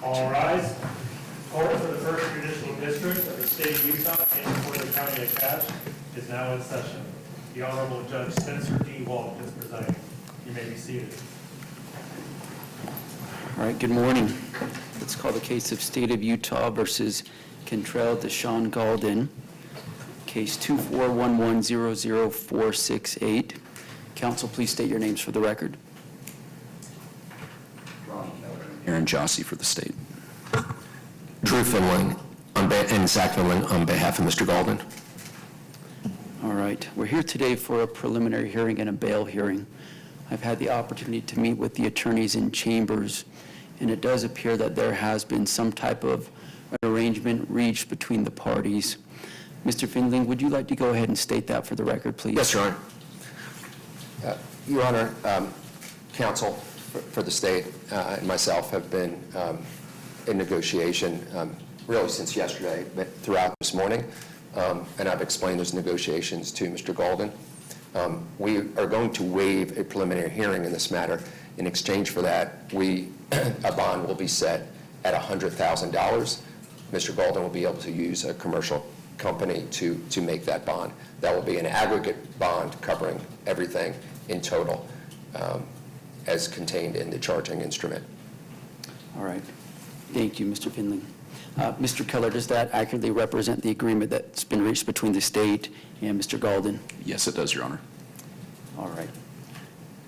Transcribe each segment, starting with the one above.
All rise. Court for the First Judicial District of the State of Utah and for the County of Cache is now in session. The Honorable Judge Spencer D. Walton is presiding. You may be seated. All right, good morning. Let's call the case of State of Utah versus Kentrell DeSean Gaulden, case 241100468. Counsel, please state your names for the record. Aaron Jossie for the state. Drew Finling and Zach Finling on behalf of Mr. Gaulden. All right, we're here today for a preliminary hearing and a bail hearing. I've had the opportunity to meet with the attorneys in chambers, and it does appear that there has been some type of arrangement reached between the parties. Mr. Finling, would you like to go ahead and state that for the record, please? Yes, Your Honor. Your Honor, counsel for the state and myself have been in negotiation really since yesterday, but throughout this morning, and I've explained those negotiations to Mr. Gaulden. We are going to waive a preliminary hearing in this matter. In exchange for that, a bond will be set at $100,000. Mr. Gaulden will be able to use a commercial company to make that bond. That will be an aggregate bond covering everything in total as contained in the charging instrument. All right. Thank you, Mr. Finling. Mr. Keller, does that accurately represent the agreement that's been reached between the state and Mr. Gaulden? Yes, it does, Your Honor. All right.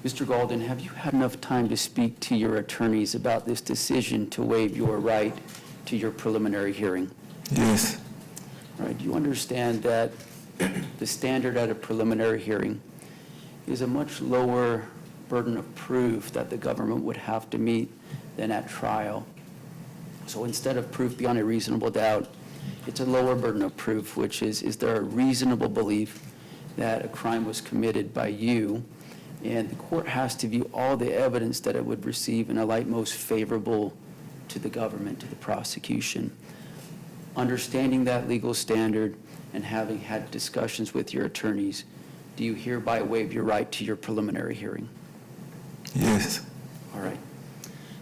Mr. Gaulden, have you had enough time to speak to your attorneys about this decision to waive your right to your preliminary hearing? Yes. All right. Do you understand that the standard at a preliminary hearing is a much lower burden of proof that the government would have to meet than at trial? So instead of proof beyond a reasonable doubt, it's a lower burden of proof, which is there a reasonable belief that a crime was committed by you? And the court has to view all the evidence that it would receive in a light most favorable to the government, to the prosecution. Understanding that legal standard and having had discussions with your attorneys, do you hereby waive your right to your preliminary hearing? Yes. All right.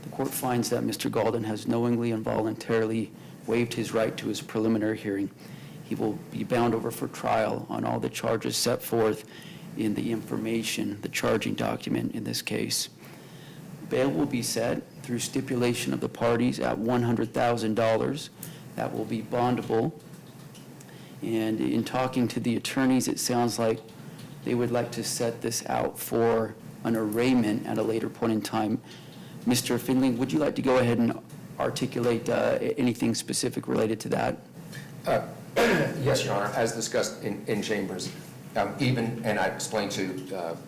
The court finds that Mr. Gaulden has knowingly and voluntarily waived his right to his preliminary hearing. He will be bound over for trial on all the charges set forth in the information, the charging document in this case. Bail will be set through stipulation of the parties at $100,000. That will be bondable. And in talking to the attorneys, it sounds like they would like to set this out for an arraignment at a later point in time. Mr. Finling, would you like to go ahead and articulate anything specific related to that? Yes, Your Honor. As discussed in chambers, and I explained to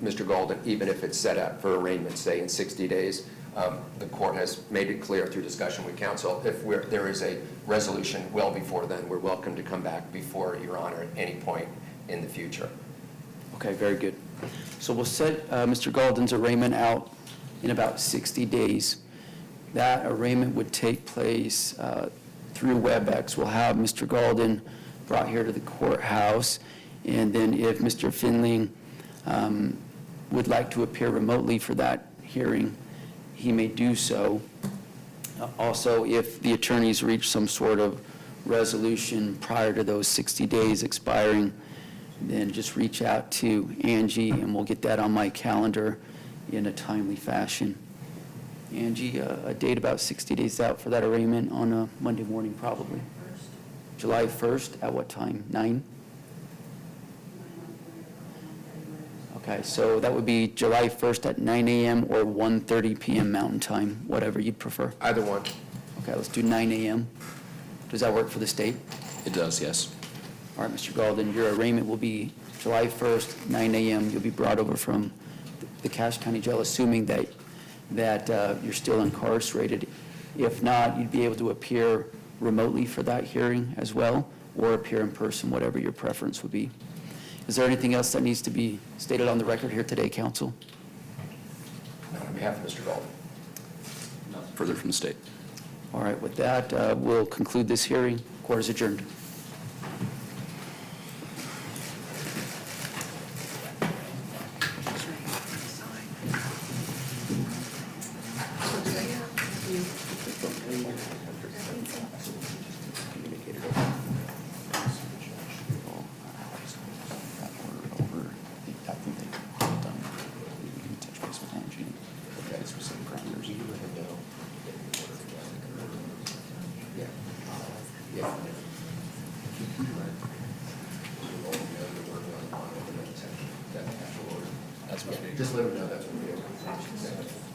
Mr. Gaulden, even if it's set out for arraignment, say in 60 days, the court has made it clear through discussion with counsel, if there is a resolution well before then, we're welcome to come back before Your Honor at any point in the future. Okay, very good. So we'll set Mr. Gaulden's arraignment out in about 60 days. That arraignment would take place through WebEx. We'll have Mr. Gaulden brought here to the courthouse, and then if Mr. Finling would like to appear remotely for that hearing, he may do so. Also, if the attorneys reach some sort of resolution prior to those 60 days expiring, then just reach out to Angie and we'll get that on my calendar in a timely fashion. Angie, a date about 60 days out for that arraignment on a Monday morning probably. July 1st, at what time? 9? Okay, so that would be July 1st at 9 a.m. or 1:30 p.m. Mountain Time, whatever you'd prefer. Either one. Okay, let's do 9 a.m. Does that work for the state? It does, yes. All right, Mr. Gaulden, your arraignment will be July 1st, 9 a.m. You'll be brought over from the Cache County Jail, assuming that you're still incarcerated. If not, you'd be able to appear remotely for that hearing as well, or appear in person, whatever your preference would be. Is there anything else that needs to be stated on the record here today, counsel? No, on behalf of Mr. Gaulden. Nothing further from the state. All right, with that, we'll conclude this hearing. Court is adjourned. Just let them know that's what we do.